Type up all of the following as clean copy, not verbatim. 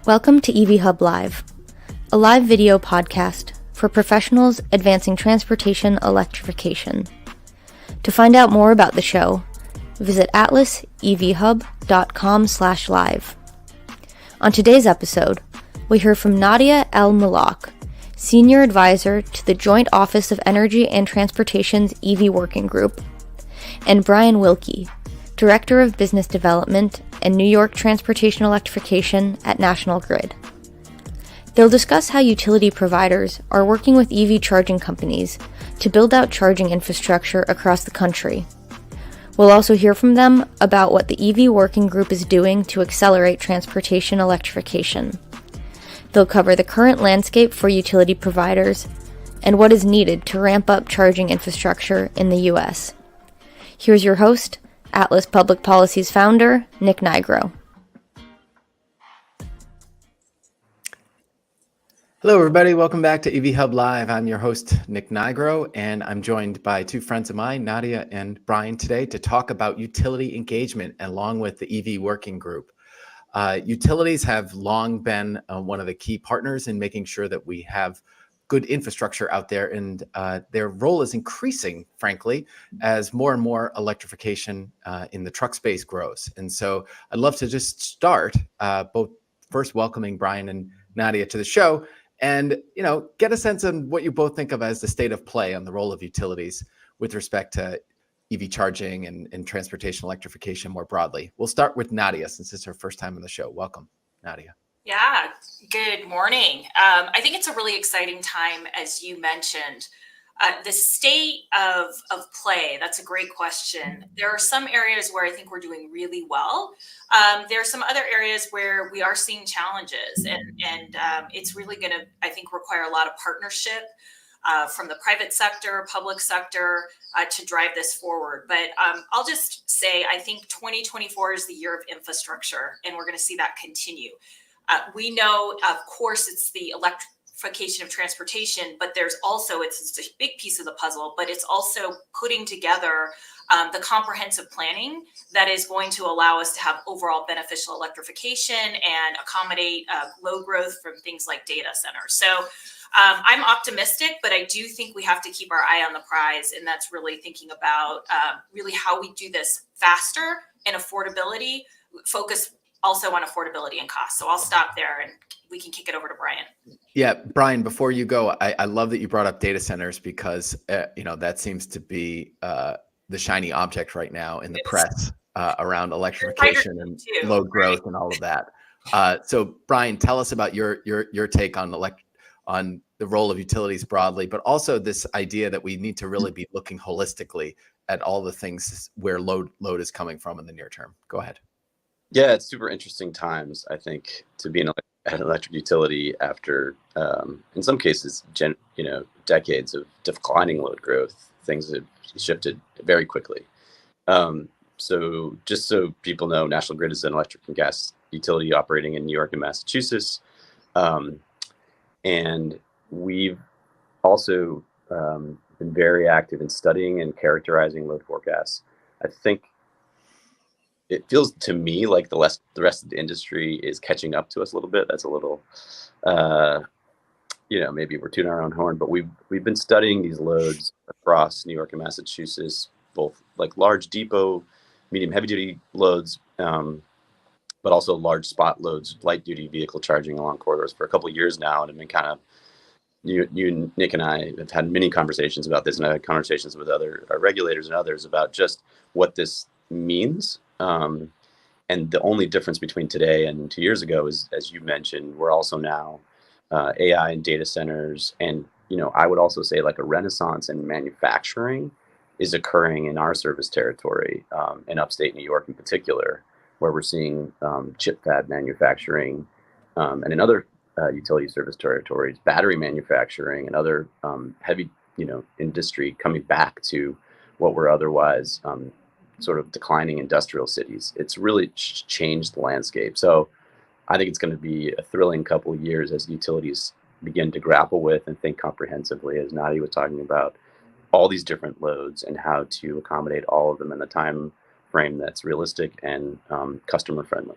Welcome to EV Hub Live, a live video podcast for professionals advancing transportation electrification. To find out more about the show, visit atlasevhub.com/live. On today's episode, we hear from Nadia Mallakh, Senior Advisor to the Joint Office of Energy and Transportation's EV Working Group, and Brian Wilkie, Director of Business Development and New York Transportation Electrification at National Grid. They'll discuss how utility providers are working with EV charging companies to build out charging infrastructure across the country. We'll also hear from them about what the EV Working Group is doing to accelerate transportation electrification. They'll cover the current landscape for utility providers and what is needed to ramp up charging infrastructure in the U.S. Here's your host, Atlas Public Policy's founder, Nick Nigro. Hello, everybody. Welcome back to EV Hub Live. I'm your host, Nick Nigro, and I'm joined by two friends of mine, Nadia and Brian, today to talk about utility engagement along with the EV Working Group. Utilities have long been one of the key partners in making sure that we have good infrastructure out there, and their role is increasing, frankly, as more and more electrification in the truck space grows. And so I'd love to just start both first welcoming Brian and Nadia to the show and, get a sense of what you both think of as the state of play on the role of utilities with respect to EV charging and transportation electrification more broadly. We'll start with Nadia since it's her first time on the show. Welcome, Nadia. Yeah, good morning. I think it's a really exciting time, as you mentioned. The state of play, that's a great question. There are some areas where I think we're doing really well. There are some other areas where we are seeing challenges, and it's really going to, I think, require a lot of partnership from the private sector, public sector, to drive this forward. But I'll just say, I think 2024 is the year of infrastructure, and we're going to see that continue. We know, of course, it's the electrification of transportation, but there's also, it's a big piece of the puzzle, but it's also putting together the comprehensive planning that is going to allow us to have overall beneficial electrification and accommodate load growth from things like data centers. So I'm optimistic, but I do think we have to keep our eye on the prize, and that's really thinking about really how we do this faster and affordability, focus also on affordability and cost. So I'll stop there and we can kick it over to Brian. Yeah, Brian, before you go, I love that you brought up data centers because, that seems to be the shiny object right now in the press around electrification and load growth and all of that. So Brian, tell us about your take on the role of utilities broadly, but also this idea that we need to really be looking holistically at all the things where load is coming from in the near term. Go ahead. Yeah, it's super interesting times, I think, to be an electric utility after, in some cases, decades of declining load growth. Things have shifted very quickly. So just so people know, National Grid is an electric and gas utility operating in New York and Massachusetts. And we've also been very active in studying and characterizing load forecasts. I think it feels to me like the rest of the industry is catching up to us a little bit. That's a little, maybe we're tooting our own horn, but we've been studying these loads across New York and Massachusetts, both like large depot, medium heavy duty loads, but also large spot loads, light duty vehicle charging along corridors for a couple of years now. And I've been kind of, you, Nick and I have had many conversations about this, and I've had conversations with other regulators and others about just what this means. And the only difference between today and 2 years ago is, as you mentioned, we're also now AI and data centers. And, I would also say like a renaissance in manufacturing is occurring in our service territory, in upstate New York in particular, where we're seeing chip fab manufacturing, and in other utility service territories, battery manufacturing and other heavy, industry coming back to what were otherwise sort of declining industrial cities. It's really changed the landscape. So I think it's going to be a thrilling couple of years as utilities begin to grapple with and think comprehensively, as Nadia was talking about, all these different loads and how to accommodate all of them in the time frame that's realistic and customer friendly.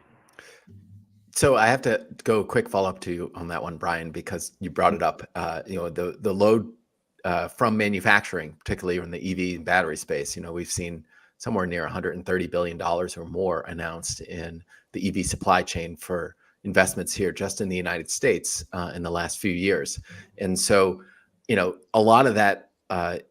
So I have to go quick follow up to you on that one, Brian, because you brought it up. The load from manufacturing, particularly in the EV and battery space. We've seen somewhere near $130 billion or more announced in the EV supply chain for investments here just in the United States in the last few years. And so, a lot of that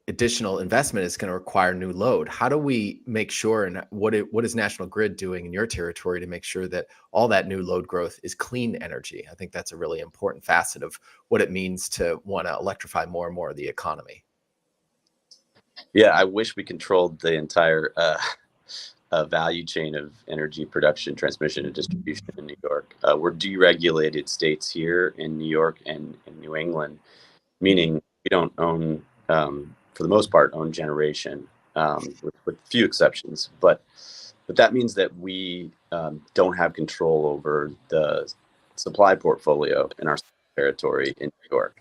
additional investment is going to require new load. How do we make sure, and what is National Grid doing in your territory to make sure that all that new load growth is clean energy? I think that's a really important facet of what it means to want to electrify more and more of the economy. Yeah, I wish we controlled the entire value chain of energy production, transmission, and distribution in New York. We're deregulated states here in New York and in New England, meaning we don't own, for the most part, own generation, with few exceptions. But that means that we don't have control over the supply portfolio in our territory in New York.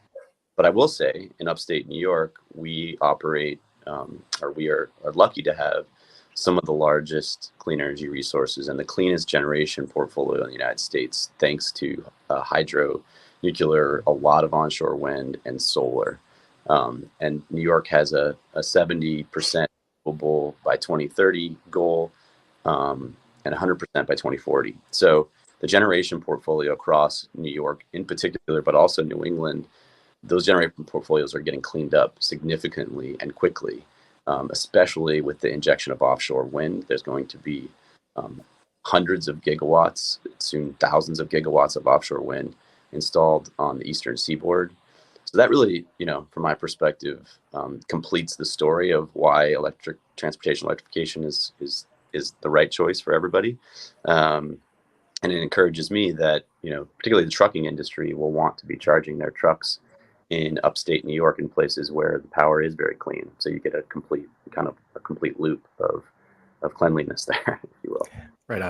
But I will say, in upstate New York, we operate, or we are lucky to have some of the largest clean energy resources and the cleanest generation portfolio in the United States, thanks to hydro, nuclear, a lot of onshore wind, and solar. And New York has a 70% renewable by 2030 goal, and 100% by 2040. So the generation portfolio across New York in particular, but also New England, those generation portfolios are getting cleaned up significantly and quickly, especially with the injection of offshore wind. There's going to be hundreds of gigawatts, soon thousands of gigawatts of offshore wind installed on the eastern seaboard. So that really, from my perspective, completes the story of why electrification is the right choice for everybody. And it encourages me that, particularly the trucking industry will want to be charging their trucks in upstate New York in places where the power is very clean. So you get a complete loop of cleanliness there, if you will. Right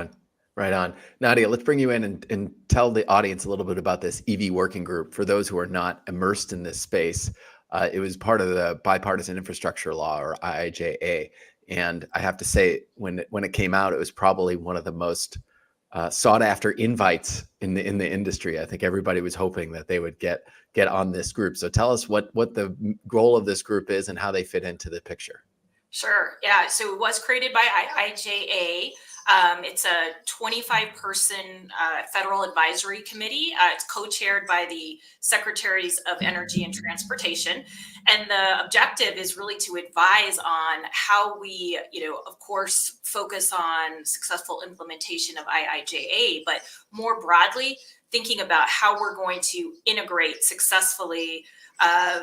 on. Nadia, let's bring you in and tell the audience a little bit about this EV working group. For those who are not immersed in this space, it was part of the Bipartisan Infrastructure Law, or IIJA. And I have to say, when it came out, it was probably one of the most sought after invites in the industry. I think everybody was hoping that they would get on this group. So tell us what the goal of this group is and how they fit into the picture. Sure. Yeah. So it was created by IIJA. It's a 25-person federal advisory committee. It's co-chaired by the Secretaries of Energy and Transportation. And the objective is really to advise on how we, of course, focus on successful implementation of IIJA, but more broadly, thinking about how we're going to integrate successfully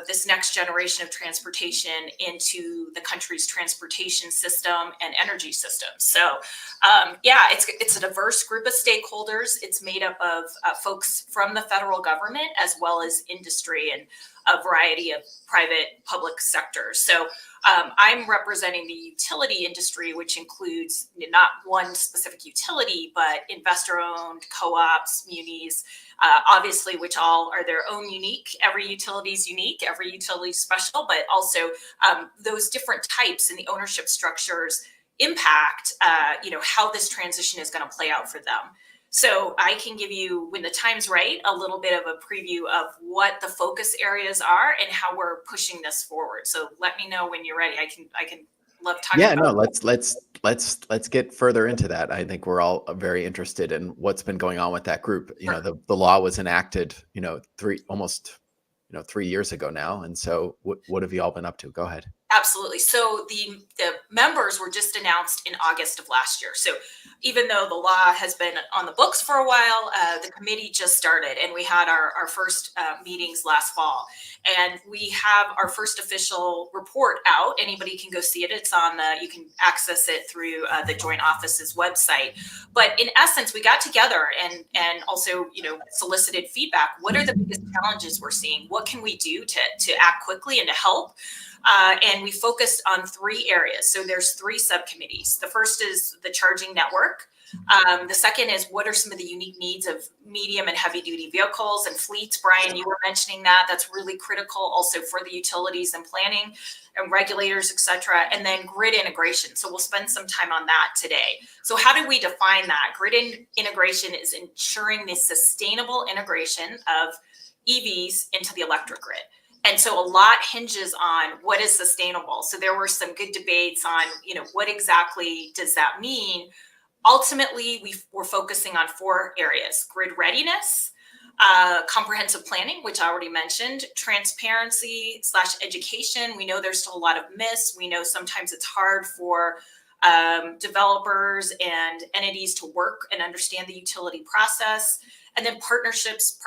this next generation of transportation into the country's transportation system and energy system. So, it's a diverse group of stakeholders. It's made up of folks from the federal government as well as industry and a variety of private, public sectors. So I'm representing the utility industry, which includes not one specific utility, but investor-owned co-ops, munis, obviously, which all are their own unique. Every utility is unique, every utility is special, but also those different types and the ownership structures impact, how this transition is going to play out for them. So I can give you, when the time's right, a little bit of a preview of what the focus areas are and how we're pushing this forward. So let me know when you're ready. I can love talking about. Yeah, let's get further into that. I think we're all very interested in what's been going on with that group. Sure. The law was enacted, almost 3 years ago now. And so what have you all been up to? Go ahead. Absolutely. So the members were just announced in August of last year. So even though the law has been on the books for a while, the committee just started, and we had our first meetings last fall. And we have our first official report out. Anybody can go see it. It's on you can access it through the Joint Office's website. But in essence, we got together and also, solicited feedback. What are the biggest challenges we're seeing? What can we do to act quickly and to help? And we focused on 3 areas. So there's 3 subcommittees. The first is the charging network. The second is, what are some of the unique needs of medium and heavy duty vehicles and fleets? Brian, you were mentioning that. That's really critical also for the utilities and planning and regulators, et cetera. And then grid integration. So we'll spend some time on that today. So how do we define that? Grid integration is ensuring the sustainable integration of EVs into the electric grid. And so a lot hinges on what is sustainable. So there were some good debates on, what exactly does that mean? Ultimately, we're focusing on 4 areas: grid readiness, comprehensive planning, which I already mentioned, transparency/education. We know there's still a lot of myths. We know sometimes it's hard for developers and entities to work and understand the utility process. And then partnerships.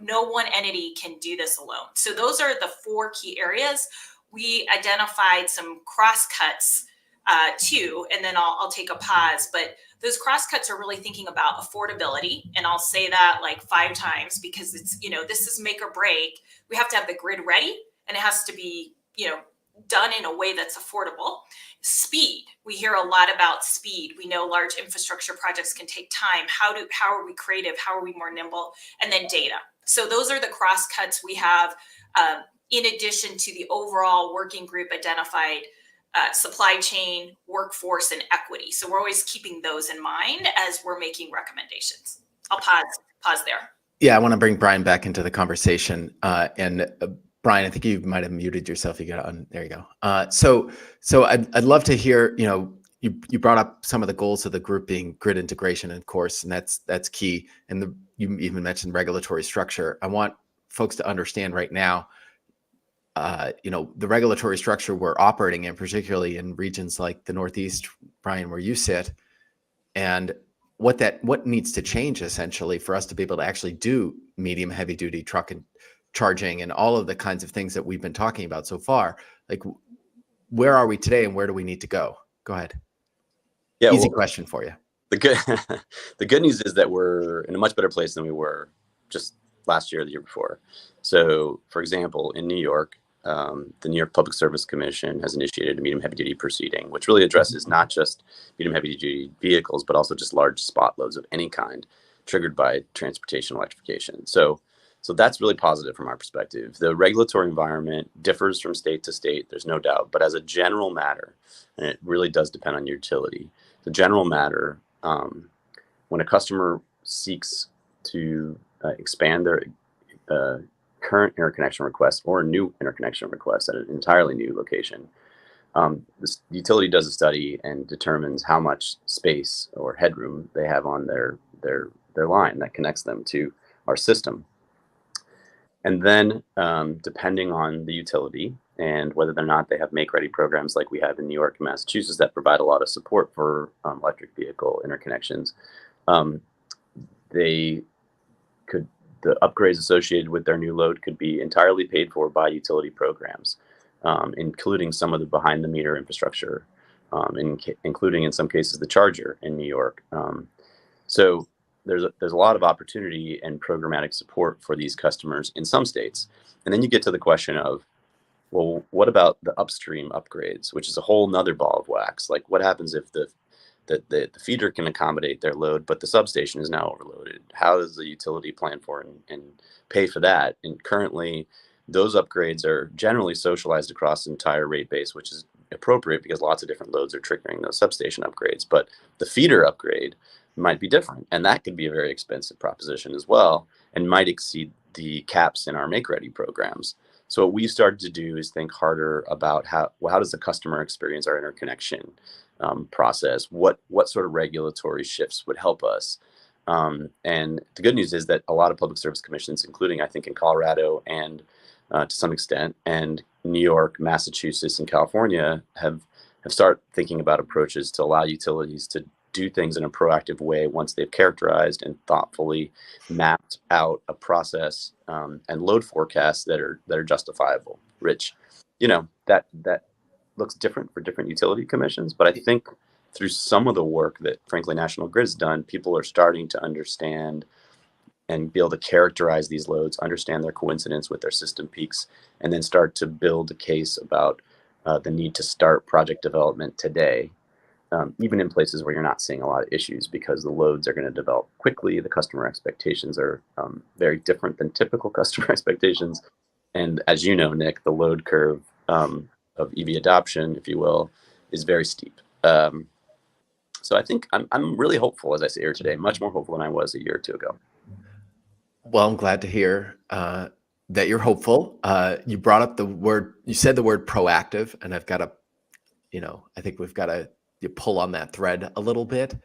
No one entity can do this alone. So those are the 4 key areas. We identified some crosscuts too, and then I'll take a pause. But those crosscuts are really thinking about affordability, and I'll say that like 5 times because it's this is make or break. We have to have the grid ready, and it has to be done in a way that's affordable. Speed. We hear a lot about speed. We know large infrastructure projects can take time. How are we creative? How are we more nimble? And then data. So those are the crosscuts we have in addition to the overall working group identified supply chain, workforce, and equity. So we're always keeping those in mind as we're making recommendations. I'll pause there. Yeah, I want to bring Brian back into the conversation. Brian, I think you might have muted yourself. You got on. There you go. So I'd love to hear. You brought up some of the goals of the group being grid integration, of course, and that's key. And you even mentioned regulatory structure. I want folks to understand right now. The regulatory structure we're operating in, particularly in regions like the Northeast, Brian, where you sit, and what needs to change essentially for us to be able to actually do medium heavy duty truck and charging and all of the kinds of things that we've been talking about so far. Like, where are we today and where do we need to go? Go ahead. Yeah. Easy question for you. The good news is that we're in a much better place than we were just last year or the year before. So, for example, in New York, the New York Public Service Commission has initiated a medium heavy duty proceeding, which really addresses not just medium heavy duty vehicles, but also just large spot loads of any kind triggered by transportation electrification. So that's really positive from our perspective. The regulatory environment differs from state to state, there's no doubt, but as a general matter, and it really does depend on your utility, the general matter, when a customer seeks to expand their current interconnection request or a new interconnection request at an entirely new location, this utility does a study and determines how much space or headroom they have on their line that connects them to our system. And then depending on the utility and whether or not they have make-ready programs like we have in New York and Massachusetts that provide a lot of support for electric vehicle interconnections, the upgrades associated with their new load could be entirely paid for by utility programs, including some of the behind-the-meter infrastructure, including in some cases the charger in New York. So there's a lot of opportunity and programmatic support for these customers in some states. And then you get to the question of, well, what about the upstream upgrades, which is a whole nother ball of wax? Like, what happens if the feeder can accommodate their load, but the substation is now overloaded? How does the utility plan for and pay for that? And currently, those upgrades are generally socialized across the entire rate base, which is appropriate because lots of different loads are triggering those substation upgrades. But the feeder upgrade might be different, and that could be a very expensive proposition as well, and might exceed the caps in our make-ready programs. So what we started to do is think harder about how does the customer experience our interconnection process? What sort of regulatory shifts would help us? And the good news is that a lot of public service commissions, including I think in Colorado and to some extent, and New York, Massachusetts, and California have started thinking about approaches to allow utilities to do things in a proactive way once they've characterized and thoughtfully mapped out a process and load forecasts that are justifiable. Rich, that looks different for different utility commissions, but I think through some of the work that frankly National Grid has done, people are starting to understand and be able to characterize these loads, understand their coincidence with their system peaks, and then start to build a case about the need to start project development today. even in places where you're not seeing a lot of issues, because the loads are going to develop quickly. The customer expectations are very different than typical customer expectations. And as you know, Nick, the load curve of EV adoption, if you will, is very steep. So I think I'm really hopeful, as I sit here today, much more hopeful than I was a year or two ago. Well, I'm glad to hear that you're hopeful. You brought up you said the word proactive, and I've got to, I think we've got to pull on that thread a little bit,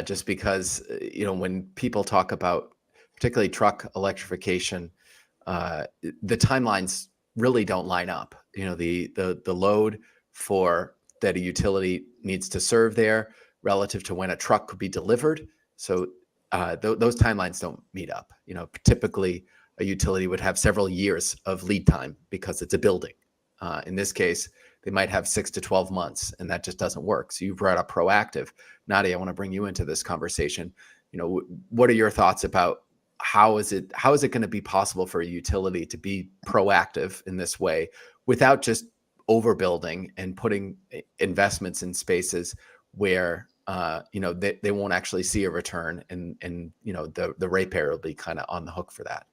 just because, when people talk about particularly truck electrification, the timelines really don't line up. The load for that a utility needs to serve there relative to when a truck could be delivered. So those timelines don't meet up. Typically a utility would have several years of lead time because it's a building. In this case, they might have 6 to 12 months, and that just doesn't work. So you brought up proactive. Nadia, I want to bring you into this conversation. What are your thoughts about how is it going to be possible for a utility to be proactive in this way without just overbuilding and putting investments in spaces where they won't actually see a return, and the ratepayer will be kind of on the hook for that?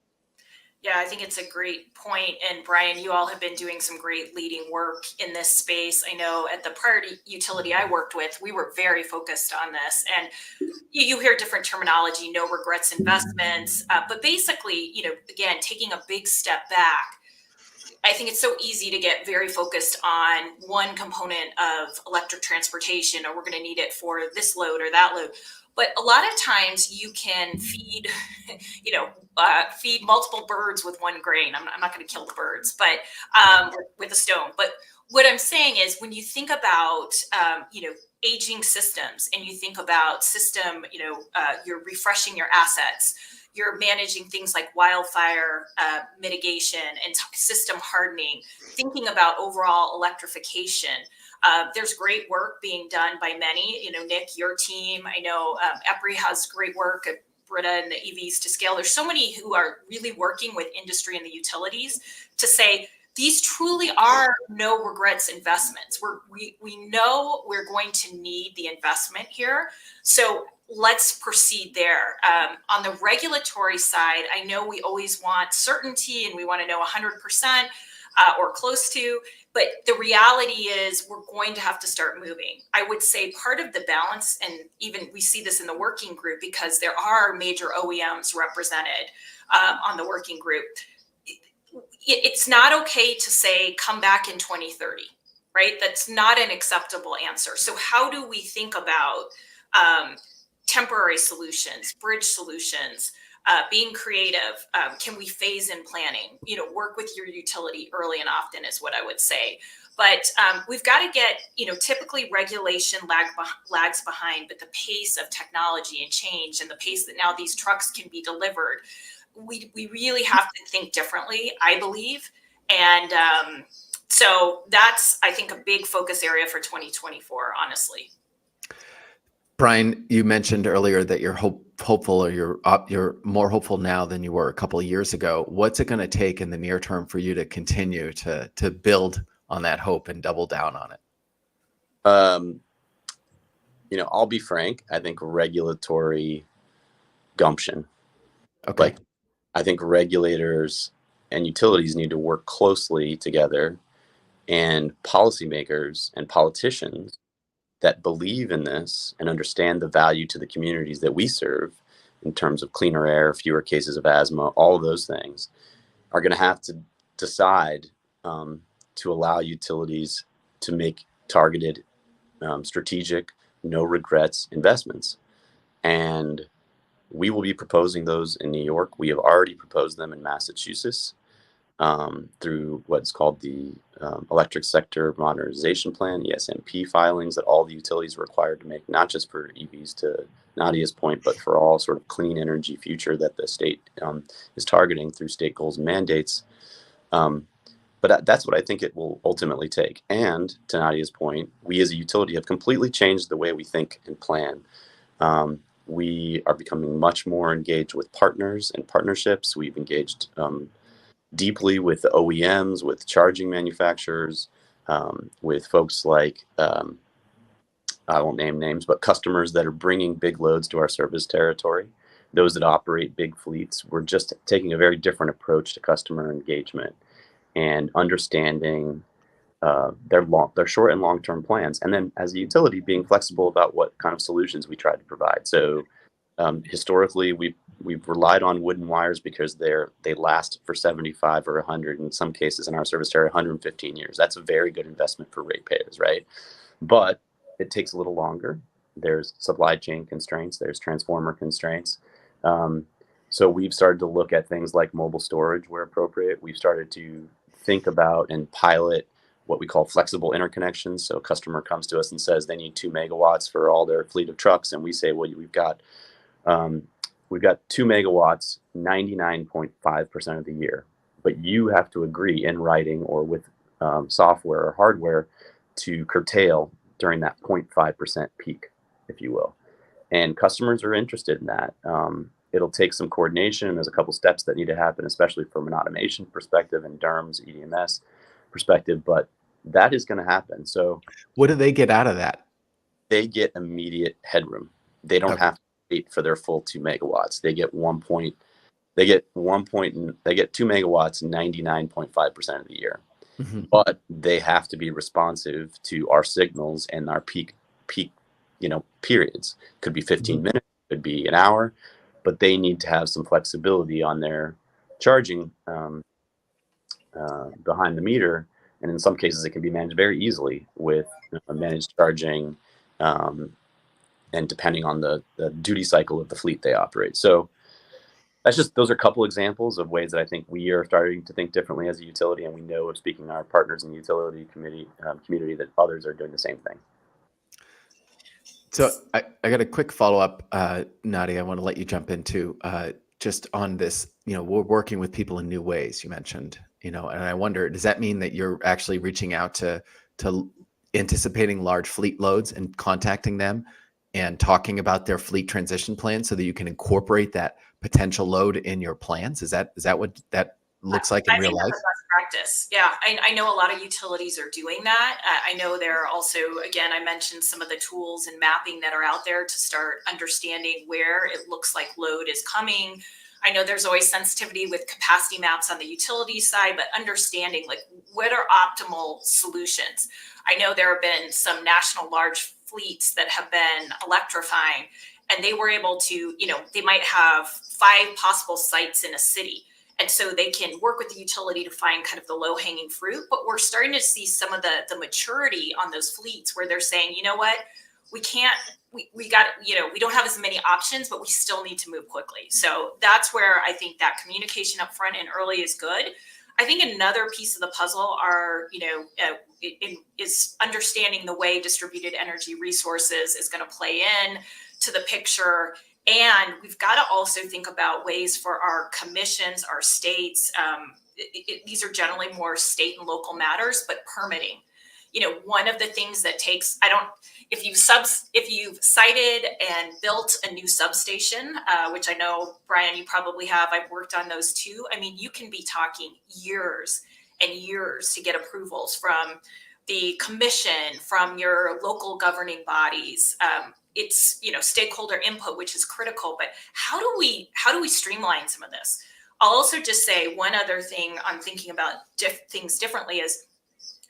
Yeah, I think it's a great point. And Brian, you all have been doing some great leading work in this space. I know at the prior utility I worked with, we were very focused on this. And you hear different terminology, no regrets investments. But basically, again, taking a big step back, I think it's so easy to get very focused on one component of electric transportation, or we're going to need it for this load or that load. But a lot of times you can feed, feed multiple birds with one grain. I'm not going to kill the birds, but with a stone. But what I'm saying is, when you think about, aging systems, and you think about system, you're refreshing your assets, you're managing things like wildfire mitigation and system hardening, thinking about overall electrification. There's great work being done by many, Nick, your team. I know EPRI has great work at Britta and the EVs to Scale. There's so many who are really working with industry and the utilities to say, these truly are no regrets investments. We know we're going to need the investment here. So let's proceed there. On the regulatory side, I know we always want certainty and we want to know 100% or close to, but the reality is we're going to have to start moving. I would say part of the balance, and even we see this in the working group because there are major OEMs represented on the working group. It's not okay to say, come back in 2030, right? That's not an acceptable answer. So how do we think about temporary solutions, bridge solutions, being creative? Can we phase in planning? Work with your utility early and often is what I would say. But we've got to get, typically regulation lags behind, but the pace of technology and change and the pace that now these trucks can be delivered, we really have to think differently, I believe. And so that's, I think, a big focus area for 2024, honestly. Brian, you mentioned earlier that you're hopeful, or you're more hopeful now than you were a couple of years ago. What's it going to take in the near term for you to continue to build on that hope and double down on it? I'll be frank. I think regulatory gumption. Okay. I think regulators and utilities need to work closely together, and policymakers and politicians that believe in this and understand the value to the communities that we serve in terms of cleaner air, fewer cases of asthma, all of those things, are going to have to decide to allow utilities to make targeted, strategic, no regrets investments. And we will be proposing those in New York. We have already proposed them in Massachusetts through what's called the Electric Sector Modernization Plan, ESMP filings that all the utilities are required to make, not just for EVs, to Nadia's point, but for all sort of clean energy future that the state is targeting through state goals and mandates. But that's what I think it will ultimately take. And to Nadia's point, we as a utility have completely changed the way we think and plan. We are becoming much more engaged with partners and partnerships. We've engaged deeply with the OEMs, with charging manufacturers, with folks like I won't name names, but customers that are bringing big loads to our service territory, those that operate big fleets, we're just taking a very different approach to customer engagement and understanding their short and long-term plans. And then as a utility, being flexible about what kind of solutions we try to provide. So historically, we've relied on wooden wires because they last for 75 or 100, in some cases in our service area, 115 years. That's a very good investment for ratepayers, right? But it takes a little longer. There's supply chain constraints. There's transformer constraints. So we've started to look at things like mobile storage where appropriate. We've started to think about and pilot what we call flexible interconnections. So a customer comes to us and says they need 2 megawatts for all their fleet of trucks, and we say, well, we've got 2 megawatts 99.5% of the year, but you have to agree in writing or with software or hardware to curtail during that 0.5% peak, if you will. And customers are interested in that. It'll take some coordination, and there's a couple steps that need to happen, especially from an automation perspective and DERMS, EDMS perspective, but that is going to happen. So what do they get out of that? They get immediate headroom. They don't have to wait for their full 2 megawatts. They get 2 megawatts 99.5% of the year. Mm-hmm. But they have to be responsive to our signals and our peak, periods. Could be 15 minutes, could be an hour, but they need to have some flexibility on their charging behind the meter. And in some cases, it can be managed very easily with managed charging and depending on the duty cycle of the fleet they operate. So those are a couple examples of ways that I think we are starting to think differently as a utility. And we know, of speaking to our partners in the utility community, that others are doing the same thing. So I got a quick follow-up, Nadia, I want to let you jump into just on this, we're working with people in new ways, you mentioned, and I wonder, does that mean that you're actually reaching out to anticipating large fleet loads and contacting them and talking about their fleet transition plan so that you can incorporate that potential load in your plans? Is that what that looks like in real life? That's best practice. Yeah, I know a lot of utilities are doing that. I know there are also, again, I mentioned some of the tools and mapping that are out there to start understanding where it looks like load is coming. I know there's always sensitivity with capacity maps on the utility side, but understanding like what are optimal solutions. I know there have been some national large fleets that have been electrifying, and they were able to, they might have 5 possible sites in a city. And so they can work with the utility to find kind of the low hanging fruit, but we're starting to see some of the maturity on those fleets where they're saying, you know what, we don't have as many options, but we still need to move quickly. So that's where I think that communication up front and early is good. I think another piece of the puzzle is understanding the way distributed energy resources is going to play in to the picture. And we've got to also think about ways for our commissions, our states. These are generally more state and local matters, but permitting. One of the things that takes, if you've sited and built a new substation, which I know, Brian, you probably have, I've worked on those too. I mean, you can be talking years and years to get approvals from the commission, from your local governing bodies. It's, stakeholder input, which is critical, but how do we streamline some of this? I'll also just say one other thing I'm thinking about things differently is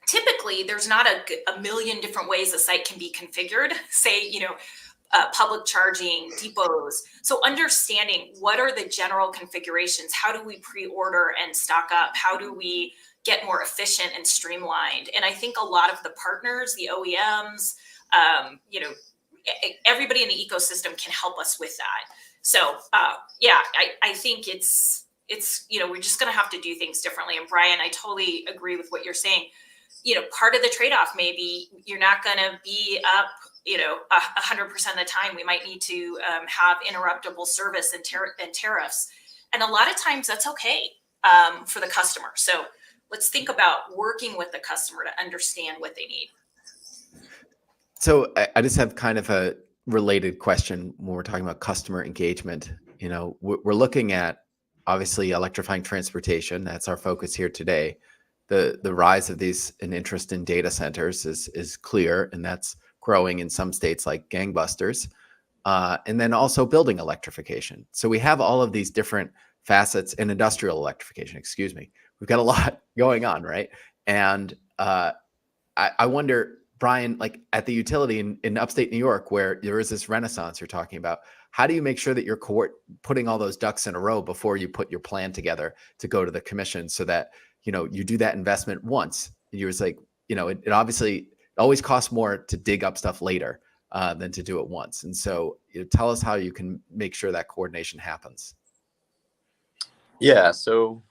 typically there's not a million different ways a site can be configured, say, public charging depots. So understanding what are the general configurations, how do we pre-order and stock up? How do we get more efficient and streamlined? And I think a lot of the partners, the OEMs, everybody in the ecosystem can help us with that. So I think it's we're just going to have to do things differently. And Brian, I totally agree with what you're saying. Part of the trade-off may be you're not going to be up 100% of the time. We might need to have interruptible service and tariffs, and a lot of times that's okay for the customer. So let's think about working with the customer to understand what they need. So I just have kind of a related question when we're talking about customer engagement. We're looking at obviously electrifying transportation. That's our focus here today. The rise of these and interest in data centers is clear, and that's of growing in some states like gangbusters, and then also building electrification. So we have all of these different facets in industrial electrification, excuse me. We've got a lot going on, right? And I wonder, Brian, like at the utility in upstate New York, where there is this renaissance you're talking about, how do you make sure that you're putting all those ducks in a row before you put your plan together to go to the commission, so that, you do that investment once? You was like, it obviously always costs more to dig up stuff later than to do it once. And so tell us how you can make sure that coordination happens. Yeah, so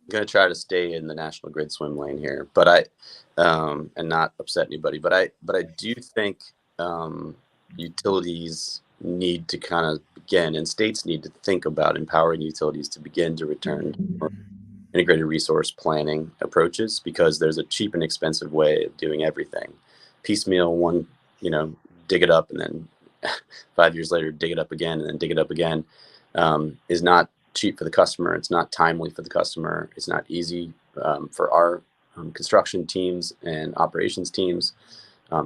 I'm going to try to stay in the National Grid swim lane here, but and not upset anybody, but I do think utilities need to kind of begin, and states need to think about empowering utilities to begin to return to integrated resource planning approaches, because there's a cheap and expensive way of doing everything. Piecemeal, one, dig it up and then 5 years later dig it up again and then dig it up again, is not cheap for the customer. It's not timely for the customer. It's not easy for our construction teams and operations teams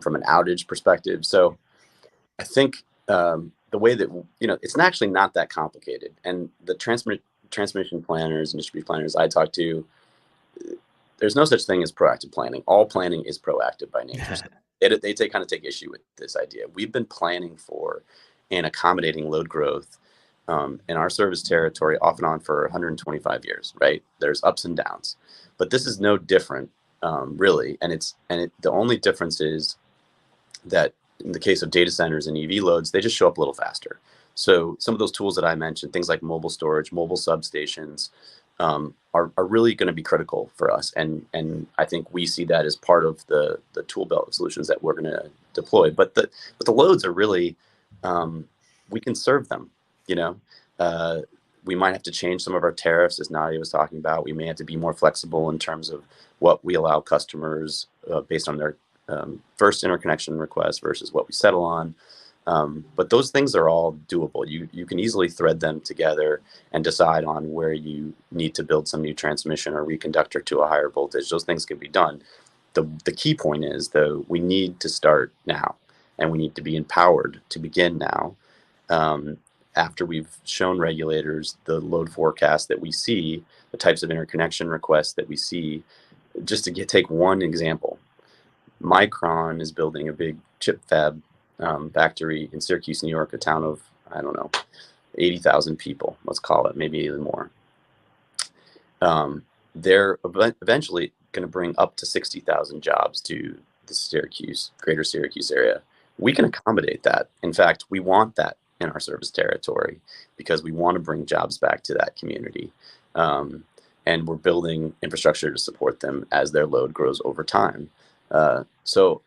from an outage perspective. So I think the way that, it's actually not that complicated. And the transmission planners and distribution planners I talk to, there's no such thing as proactive planning. All planning is proactive by nature. They kind of take issue with this idea. We've been planning for and accommodating load growth in our service territory off and on for 125 years, right? There's ups and downs, but this is no different, really. And the only difference is that in the case of data centers and EV loads, they just show up a little faster. So some of those tools that I mentioned, things like mobile storage, mobile substations, are really going to be critical for us. And I think we see that as part of the tool belt of solutions that we're going to deploy. But the loads are really, we can serve them. We might have to change some of our tariffs, as Nadia was talking about. We may have to be more flexible in terms of what we allow customers based on their first interconnection request versus what we settle on. But those things are all doable. You can easily thread them together and decide on where you need to build some new transmission or reconductor to a higher voltage. Those things can be done. The key point is, though, we need to start now, and we need to be empowered to begin now. After we've shown regulators the load forecast that we see, the types of interconnection requests that we see. Just to take one example, Micron is building a big chip fab factory in Syracuse, New York, a town of, 80,000 people, let's call it, maybe even more. They're eventually going to bring up to 60,000 jobs to the greater Syracuse area. We can accommodate that. In fact, we want that in our service territory because we want to bring jobs back to that community. And we're building infrastructure to support them as their load grows over time. So,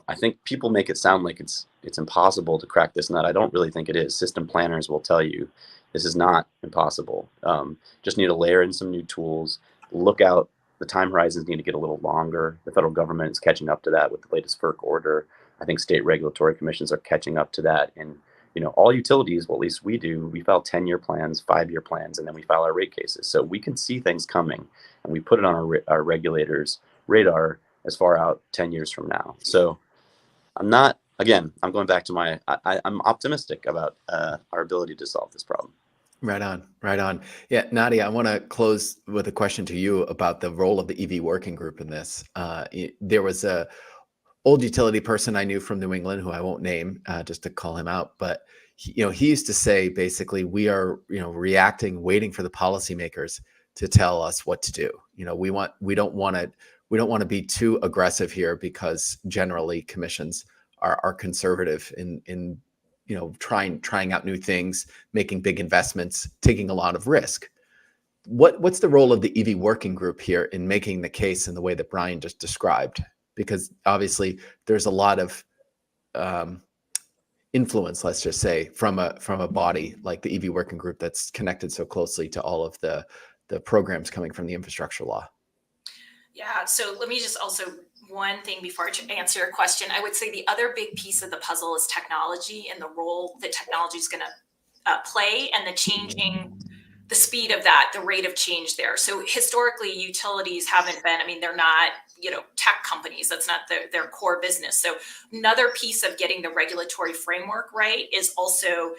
I think people make it sound like it's impossible to crack this nut. I don't really think it is. System planners will tell you this is not impossible. Just need to layer in some new tools. Look out. The time horizons need to get a little longer. The federal government is catching up to that with the latest FERC order. I think state regulatory commissions are catching up to that. And, all utilities, well, at least we do, we file 10-year plans, 5-year plans, and then we file our rate cases. So we can see things coming, and we put it on our regulators' radar as far out 10 years from now. So I'm going back to I'm optimistic about our ability to solve this problem. Right on. Yeah, Nadia, I want to close with a question to you about the role of the EV working group in this. There was a old utility person I knew from New England, who I won't name just to call him out, but he used to say, basically, we are, reacting, waiting for the policymakers to tell us what to do. We don't want to be too aggressive here, because generally commissions are conservative in trying out new things, making big investments, taking a lot of risk. What's the role of the EV working group here in making the case in the way that Brian just described? Because obviously there's a lot of influence, let's just say, from a body like the EV working group that's connected so closely to all of the programs coming from the infrastructure law. Yeah, so let me just also, one thing before I answer your question, I would say the other big piece of the puzzle is technology and the role that technology is going to play, and the changing the speed of that, the rate of change there. So historically, utilities haven't been, I mean, they're not, tech companies. That's not their core business. So another piece of getting the regulatory framework right is also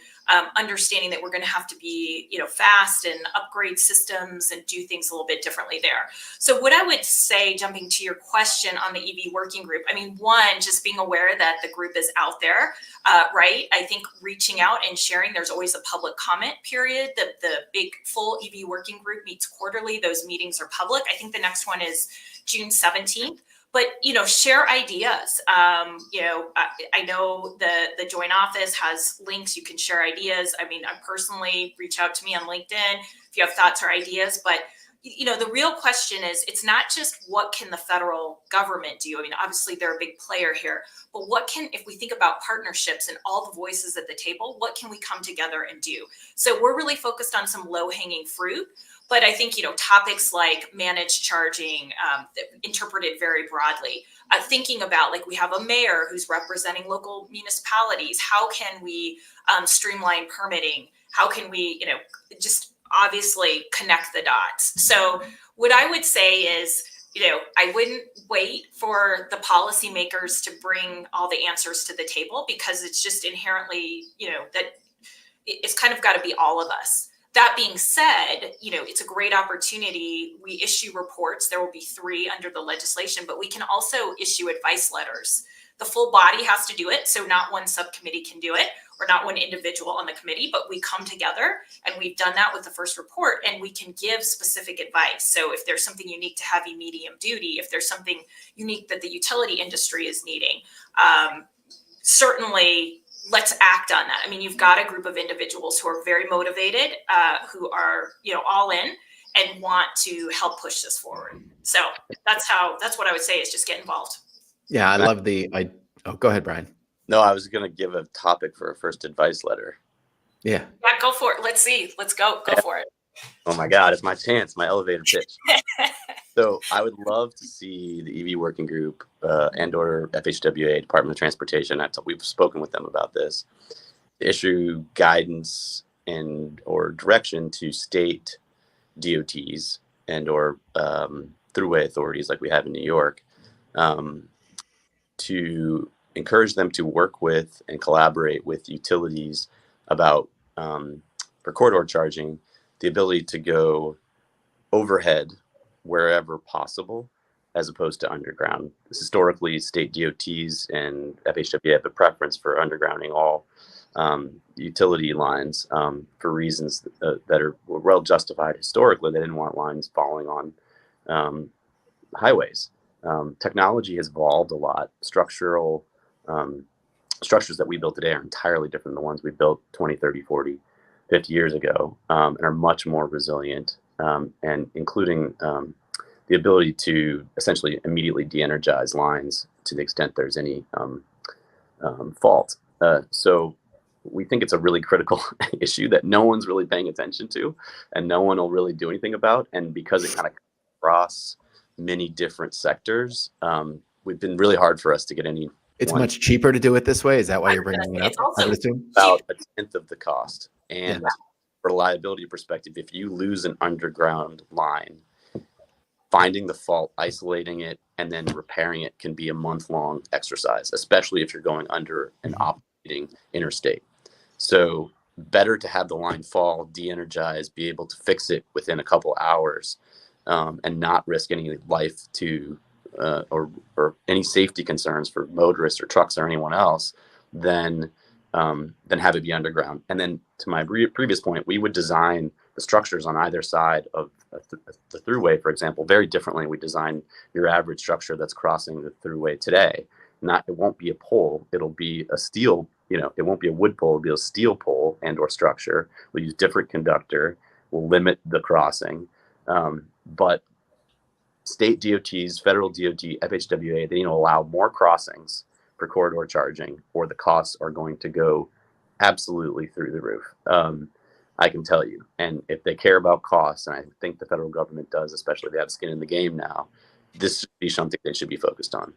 understanding that we're going to have to be, fast and upgrade systems and do things a little bit differently there. So what I would say, jumping to your question on the EV working group, I mean, one, just being aware that the group is out there, right? I think reaching out and sharing, there's always a public comment period. The big full EV working group meets quarterly. Those meetings are public. I think the next one is June 17th. But, share ideas. I know the joint office has links. You can share ideas. I mean, I personally reach out to me on LinkedIn if you have thoughts or ideas. But, the real question is, it's not just what can the federal government do? I mean, obviously, they're a big player here. But if we think about partnerships and all the voices at the table, what can we come together and do? So we're really focused on some low-hanging fruit. But I think, topics like managed charging, interpreted very broadly, thinking about, like, we have a mayor who's representing local municipalities. How can we streamline permitting? How can we, just obviously connect the dots? So what I would say is, I wouldn't wait for the policymakers to bring all the answers to the table, because it's just inherently, that it's kind of got to be all of us. That being said, it's a great opportunity. We issue reports. There will be 3 under the legislation, but we can also issue advice letters. The full body has to do it, so not one subcommittee can do it, or not one individual on the committee, but we come together, and we've done that with the first report, and we can give specific advice. So if there's something unique to heavy medium duty, if there's something unique that the utility industry is needing, certainly let's act on that. I mean, you've got a group of individuals who are very motivated, who are, all in and want to help push this forward. So that's what I would say, is just get involved. Yeah, I love go ahead, Brian. No, I was going to give a topic for a first advice letter. Yeah, go for it. Let's see. Let's go for it. Oh my God, it's my chance, my elevator pitch. So I would love to see the EV working group and or FHWA, Department of Transportation, we've spoken with them about this, issue guidance and or direction to state DOTs and or throughway authorities like we have in New York, to encourage them to work with and collaborate with utilities about, for corridor charging, the ability to go overhead wherever possible, as opposed to underground. Historically, state DOTs and FHWA have a preference for undergrounding all utility lines for reasons that are well justified. Historically, they didn't want lines falling on highways. Technology has evolved a lot. Structures that we build today are entirely different than the ones we built 20, 30, 40, 50 years ago, and are much more resilient, and including the ability to essentially immediately de-energize lines to the extent there's any fault. So we think it's a really critical issue that no one's really paying attention to, and no one will really do anything about. And because it kind of across many different sectors, we've been really hard for us to get any. It's much cheaper to do it this way. Is that why you're bringing it up? Also about a tenth of the cost. And for a liability perspective, if you lose an underground line, finding the fault, isolating it, and then repairing it can be a month-long exercise, especially if you're going under an operating interstate. So better to have the line fall, de-energize, be able to fix it within a couple hours, and not risk any life to or any safety concerns for motorists or trucks or anyone else, than have it be underground. And then to my previous point, we would design the structures on either side of the throughway, for example, very differently. We design your average structure that's crossing the throughway today. It won't be a pole. It'll be a steel, it won't be a wood pole. It'll be a steel pole and or structure. We'll use different conductor. We'll limit the crossing. But state DOTs, federal DOT, FHWA, they allow more crossings for corridor charging, or the costs are going to go absolutely through the roof. I can tell you. And if they care about costs, and I think the federal government does, especially if they have skin in the game now, this should be something they should be focused on.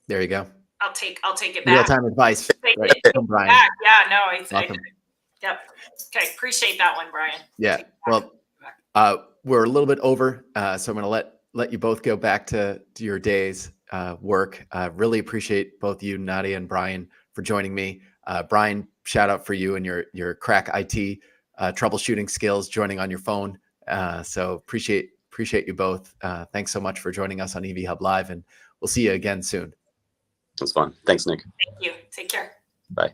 There you go. I'll take it back. Real-time advice. Take right it from Brian. back. Yeah, no, Welcome. Yep. Okay. Appreciate that one, Brian. Yeah. Well, we're a little bit over, so I'm going to let you both go back to your day's work. Really appreciate both you, Nadia and Brian, for joining me. Brian, shout out for you and your crack IT troubleshooting skills, joining on your phone. So appreciate you both. Thanks so much for joining us on EV Hub Live, and we'll see you again soon. That's fun. Thanks, Nick. Thank you. Take care. Bye.